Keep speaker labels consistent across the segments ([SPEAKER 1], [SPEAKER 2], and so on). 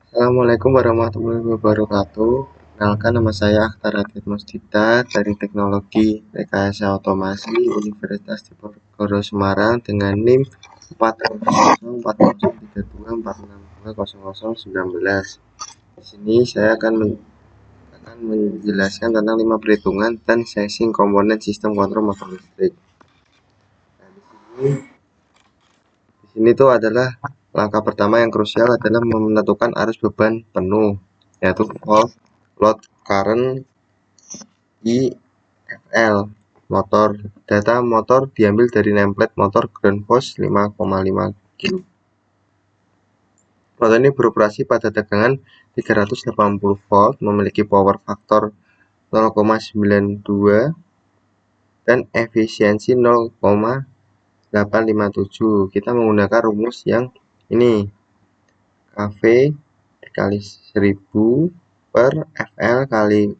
[SPEAKER 1] Assalamualaikum warahmatullahi wabarakatuh. Perkenalkan, nama saya Akhtar Adit Musdita dari Teknologi Rekayasa Otomasi Universitas Diponegoro Semarang dengan NIM 4004032462019. Di sini saya akan menjelaskan tentang 5 perhitungan dan sensing komponen sistem kontrol motor listrik. Nah, di sini tuh adalah langkah pertama yang krusial adalah menentukan arus beban penuh, yaitu volt, load current, IFL motor. Data motor diambil dari nameplate motor ground force 5,5 kg. Motor ini beroperasi pada tegangan 380 volt, memiliki power factor 0,92 dan efisiensi 0,857. Kita menggunakan rumus yang ini, KV dikali 1000 per FL kali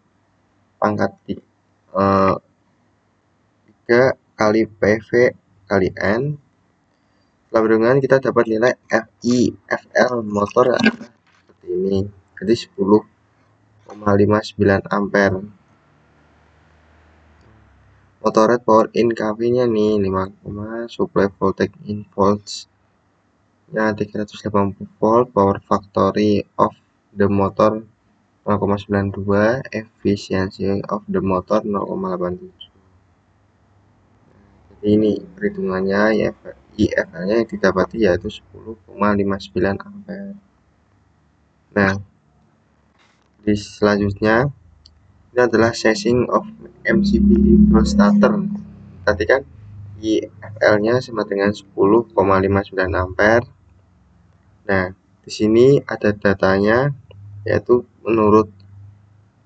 [SPEAKER 1] pangkat 3 kali PV kali N. Setelah perhitungan kita dapat nilai FL motor adalah seperti ini, jadi 10,59 ampere. Motor rate power in KV nya nih 5, supply voltage in volts nya 380 volt, power factory of the motor 0,92, efisiensi of the motor 0,87. Jadi ini perhitungannya, ya, IFL nya yang didapati yaitu 10,59 ampere. Nah, di selanjutnya ini adalah sensing of MCB input starter. Tadi kan IFL nya sama dengan 10,59 ampere. Nah, di sini ada datanya, yaitu menurut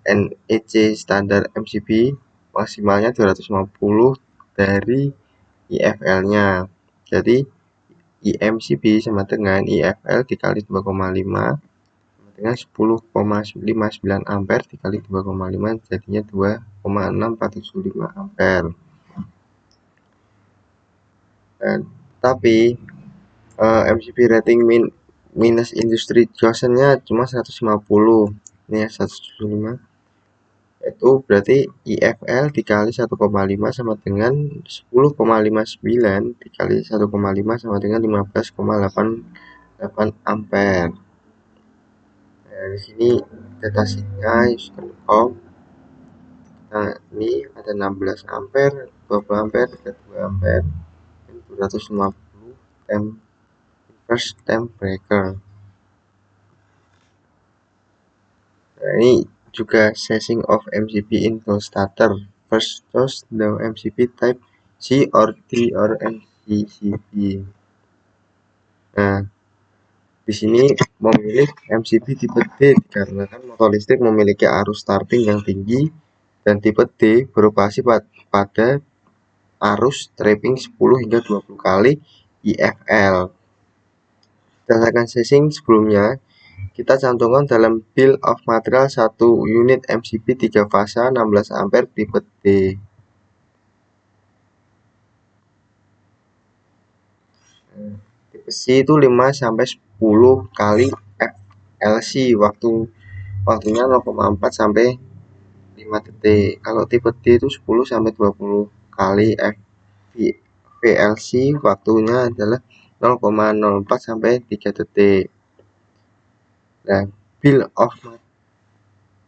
[SPEAKER 1] NEC standar MCB maksimalnya 250 dari IFL nya. Jadi IMCB sama dengan IFL dikali 2,5 sama dengan 10,59 ampere dikali 2,5 jadinya 2,6475 ampere. Tapi MCB rating minus industri quotient-nya cuma 150. Ini ya 175. Itu berarti IFL dikali 1,5 sama dengan 10,59 dikali 1,5 sama dengan 15,88 ampere. Nah, di sini datasheetnya User.com. Nah, ini ada 16 ampere, 20 ampere, 32 ampere, dan 250 inverse temp breaker. Nah, ini juga sensing of MCB input starter. First choose the MCB type C or D or MCB. Nah, di sini memilih MCB tipe D dikarenakan motor listrik memiliki arus starting yang tinggi, dan tipe D beroperasi pada arus tripping 10 hingga 20 kali IFL. Berdasarkan sensing sebelumnya, kita cantumkan dalam bill of material 1 unit MCB 3 fasa 16 ampere tipe D. Tipe C itu 5 sampai 10 kali FLC, waktunya 0,4 sampai 5 detik. Kalau tipe D itu 10 sampai 20 kali VLC, waktunya adalah 0,04 sampai 3 detik. Nah, bill of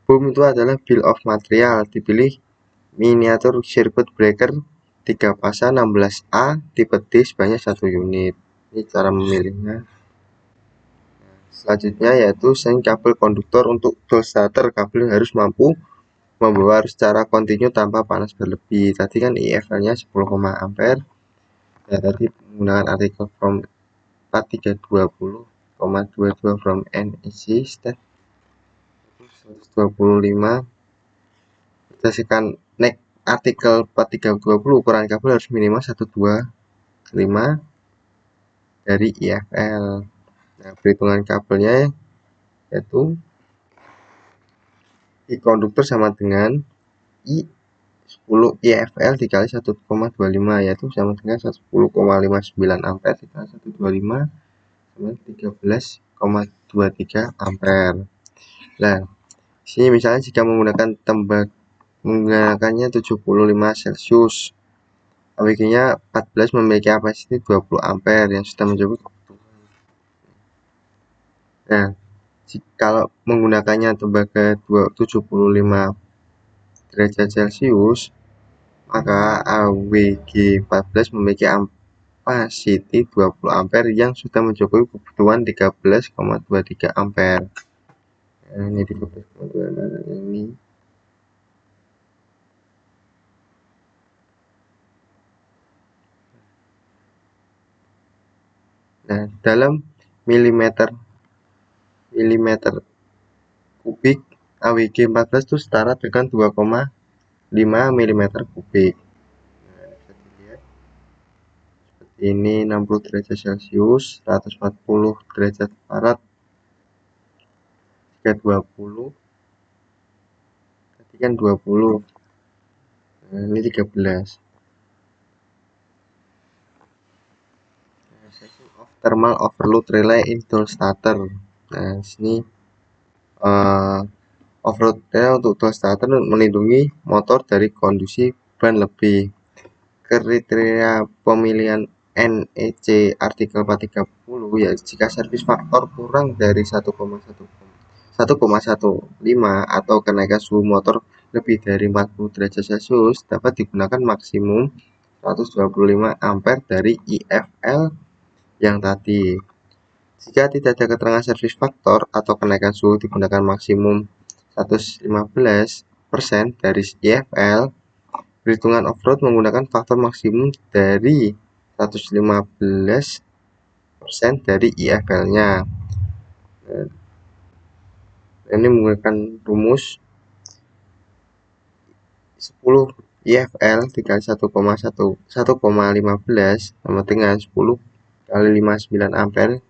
[SPEAKER 1] boom itu adalah bill of material. Dipilih miniatur circuit breaker 3 fasa 16A tipe D sebanyak 1 unit. Ini cara memilihnya. Selanjutnya yaitu seng kabel konduktor. Untuk door starter, kabel harus mampu membawa arus secara kontinu tanpa panas berlebih. Tadi kan IFL nya 10, ampere. Ya, tadi menggunakan artikel from 4320,22 from NEC stat 125. Berdasarkan artikel 4320, ukuran kabel harus minimal 125 dari IFL. Nah, perhitungan kabelnya yaitu I konduktor sama dengan I10 IFL dikali 1,25, yaitu sama dengan 10,59 ampere dikali 125 sama 13 13,23 ampere. Nah, sini misalnya jika menggunakannya 75 Celcius, AWG-nya 14 memiliki kapasitas 20 ampere yang sudah mencukupi kebutuhan. Nah, kalau menggunakannya tembaga 75 derajat Celcius, maka AWG 14 memiliki kapasitas 20 ampere yang sudah mencukupi kebutuhan 13,23 ampere. Nah, ini 13,23 ini. Nah, dalam milimeter kubik, AWG 14 itu setara dengan 2,5 mm kubik. Nah, bisa dilihat seperti ini, 60 derajat Celcius, 140 derajat Fahrenheit, 320, tadi kan 20. Nah, ini 13. Setting of thermal overload relay in dual starter. Nah, sini overloadnya untuk dual starter melindungi motor dari kondisi ban lebih. Kriteria pemilihan NEC artikel 430 ya jika servis faktor kurang dari 1,15 atau kenaikan suhu motor lebih dari 40 derajat Celcius dapat digunakan maksimum 125 ampere dari IFL yang tadi. Jika tidak ada keterangan servis faktor atau kenaikan suhu digunakan maksimum 115% dari IFL. Perhitungan off-road menggunakan faktor maksimum dari 115% dari IFL-nya. Ini menggunakan rumus 10 IFL dikali 1,15 sama dengan 10 kali 59 ampere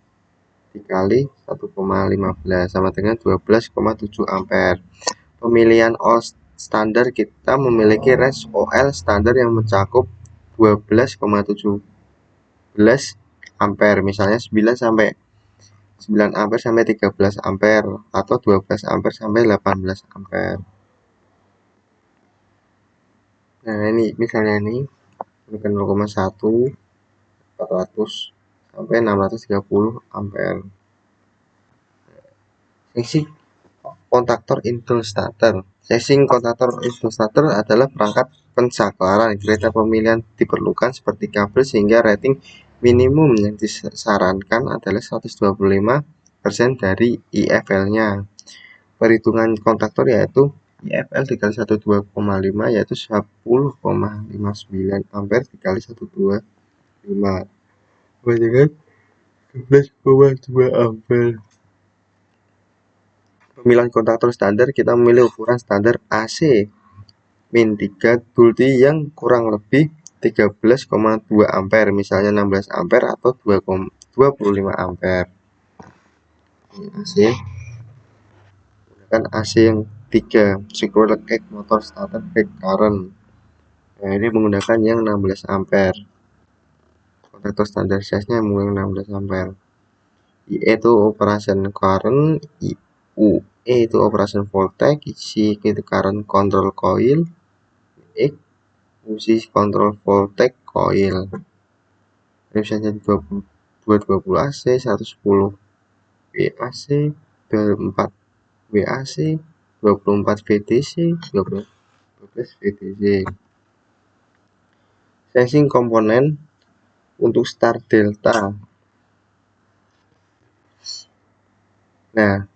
[SPEAKER 1] dikali 1,15 sama dengan 12,7 ampere. Pemilihan OL standar, kita memiliki range OL standar yang mencakup 12,17 ampere, misalnya 9 sampai 9 ampere sampai 13 ampere atau 12 ampere sampai 18 ampere. Nah, ini misalnya ini 0,1 400 sampai 630 ampere. Seksi kontaktor intel starter. Casing kontaktor intel starter adalah perangkat pensaklar kereta pemilihan diperlukan seperti kabel sehingga rating minimum yang disarankan adalah 125% dari IFL-nya. Perhitungan kontaktor yaitu IFL dikali 12,5 yaitu 10,59 ampere dikali 125 dengan 11,2 ampere. Pemilihan kontaktor standar, kita memilih ukuran standar AC min 3 Dulti yang kurang lebih 13,2 ampere, misalnya 16 ampere atau 25 ampere. Ini AC, gunakan AC yang 3 Synchroelectric motor starter back current. Nah, ini menggunakan yang 16 ampere. Kontaktor standar size-nya menggunakan 16 ampere. IE itu operation current, UE itu operation voltage, C itu current control coil, X fungsi control voltage coil. Ini bisa jadi 220 AC, 110 VAC, 24 VAC, 24 VDC, 12 VDC. Sensing komponen untuk start delta. Nah,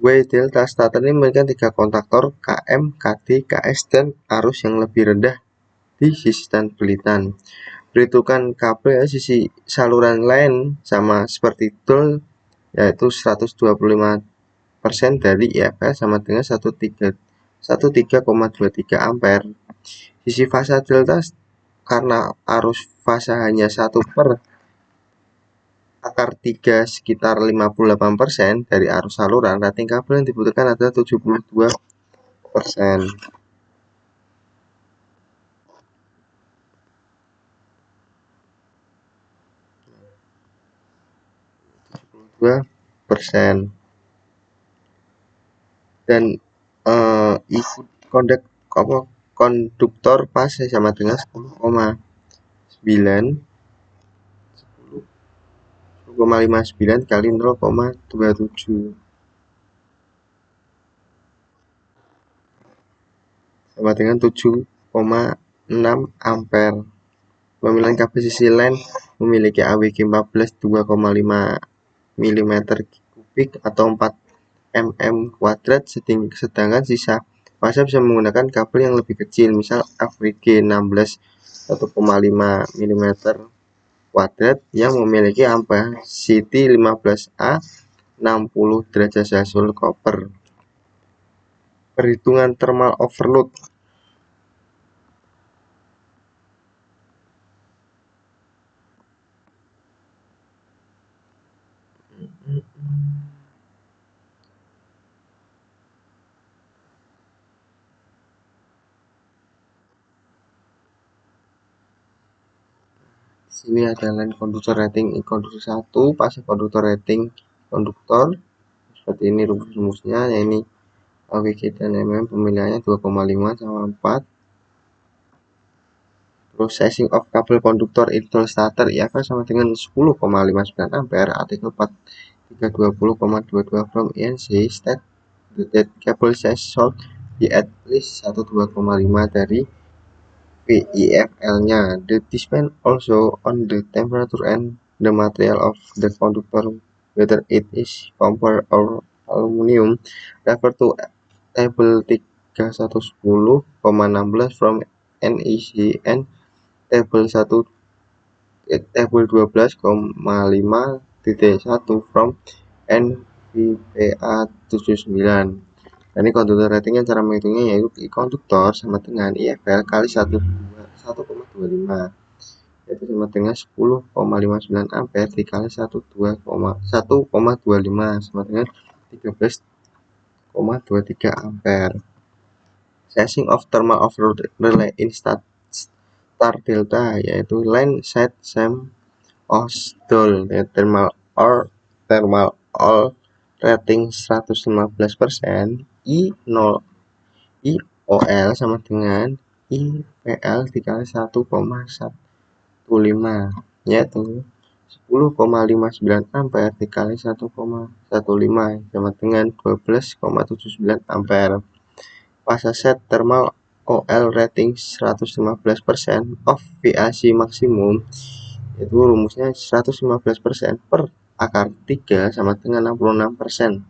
[SPEAKER 1] W delta starter ini memiliki 3 kontaktor KM, KD, KS dan arus yang lebih rendah di sisi belitan. Perhitungan kabel ya, sisi saluran lain sama seperti tool yaitu 125% dari IFL sama dengan 13,23 ampere. Sisi fasa delta karena arus fasa hanya 1/3 sekitar 58% dari arus saluran, rating kabel yang dibutuhkan adalah 72%. 10%. Dan ikut konduktor fase sama dengan 10,59 kali 0,27 sama dengan 7,6 ampere. Pemilihan kabel sisi lain memiliki AWG 14 2,5 mm kubik atau 4 mm kuadrat, sedangkan sisa fase bisa menggunakan kabel yang lebih kecil, misal AWG 16 1,5 mm kuadrat yang memiliki ampasiti 15A 60 derajat Celcius koper. Perhitungan thermal overload. Sini ada line konduktor rating konduktor 1, fase konduktor rating konduktor. Seperti ini rumus-rumusnya, ya ini AWG dan mm pemilihannya 2,5 sama 4. Terus sizing of kabel konduktor idle starter IFL sama dengan 10,59 ampere. Artikel 4320,22 from INC state that cable size should be at least 12,5 dari VIFL-nya. The depends also on the temperature and the material of the conductor, whether it is copper or aluminium. Refer to table 3110,16 from NEC and table 12,5.1 from NVPA 79. Nah, ini konduktor ratingnya, cara menghitungnya yaitu konduktor sama dengan IFL kali 1,25, yaitu sama dengan 10,59 ampere dikali 1,25 sama dengan 13,23 ampere. Sizing of thermal overload relay in star delta yaitu line side same osdol thermal all rating 115%, IOL sama dengan IPL dikali 1,15 yaitu 10,59 ampere dikali 1,15 sama dengan 12,79 ampere. Fase set thermal OL rating 115% of VAC maksimum, itu rumusnya 115% per akar 3 sama dengan 66%.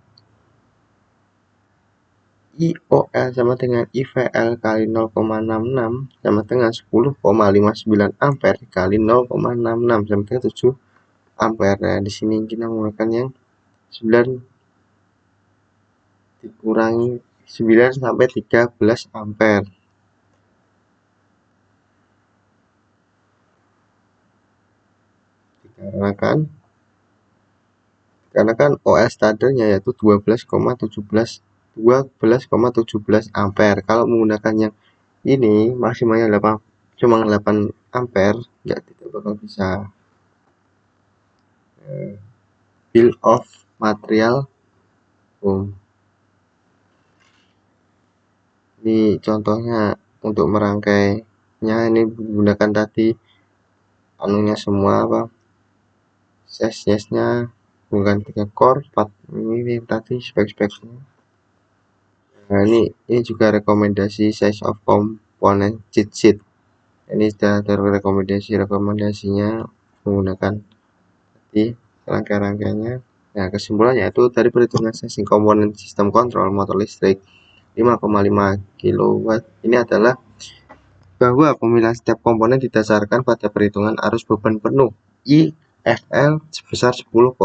[SPEAKER 1] IOL sama dengan IVL kali 0,66 sama dengan 10,59 ampere kali 0,66 sama dengan 7 ampere. Nah, di sini kita menggunakan yang 9 dikurangi 9 sampai 13 ampere. Dikarenakan OL standarnya yaitu 12,17 ampere. Kalau menggunakan yang ini maksimalnya 8 ampere, tidak bakal bisa. Bill of material ini contohnya untuk merangkainya, ini menggunakan tadi anunya semua size-nya bukan 3 core 4, ini tadi spek-speknya. Nah, ini juga rekomendasi size of component cheat sheet. Ini sudah ada rekomendasinya menggunakan tadi rangkaian-rangkaiannya. Nah, kesimpulannya itu dari perhitungan sizing komponen sistem kontrol motor listrik 5,5 kW ini adalah bahwa pemilihan setiap komponen didasarkan pada perhitungan arus beban penuh IFL sebesar 10,59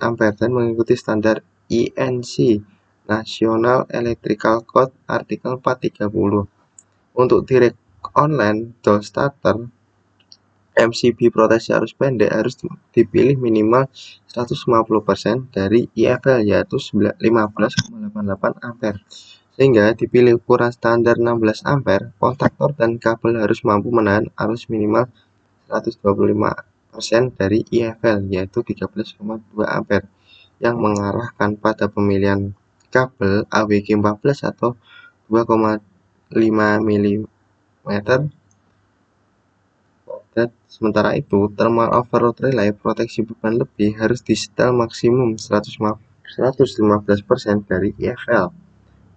[SPEAKER 1] ampere dan mengikuti standar INC National Electrical Code artikel 430. Untuk direct online door starter MCB proteksi arus pendek harus dipilih minimal 150% dari IFL yaitu 15,88 ampere. Sehingga dipilih ukuran standar 16 ampere, kontaktor dan kabel harus mampu menahan arus minimal 125% dari IFL yaitu 13,2 ampere. yang mengarahkan pada pemilihan kabel AWG14 atau 2,5 mm. Sementara itu, thermal overload relay proteksi beban lebih harus disetel maksimum 115% dari IFL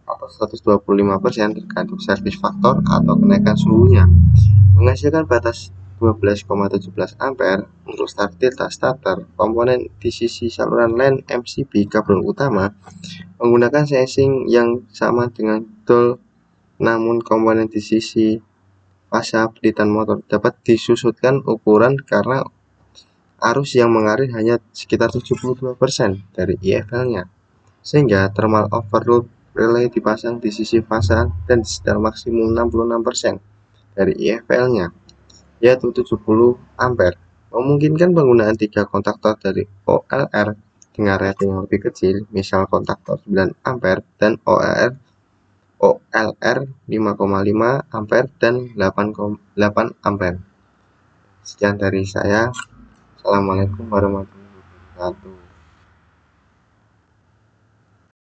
[SPEAKER 1] atau 125% tergantung service faktor atau kenaikan suhunya, menghasilkan batas 12,17 ampere untuk starter komponen di sisi saluran LAN MCB kabel utama menggunakan sensing yang sama dengan DOL, namun komponen di sisi fase pelitan motor dapat disusutkan ukuran karena arus yang mengalir hanya sekitar 72% dari IFL-nya, sehingga thermal overload relay dipasang di sisi fase dan disetel maksimum 66% dari IFL-nya, yaitu 70 ampere, memungkinkan penggunaan 3 kontaktor dari OLR dengan rating yang lebih kecil, misal kontaktor 9 ampere dan OLR 5,5 ampere dan 8 ampere. Sekian dari saya. Assalamualaikum warahmatullahi wabarakatuh.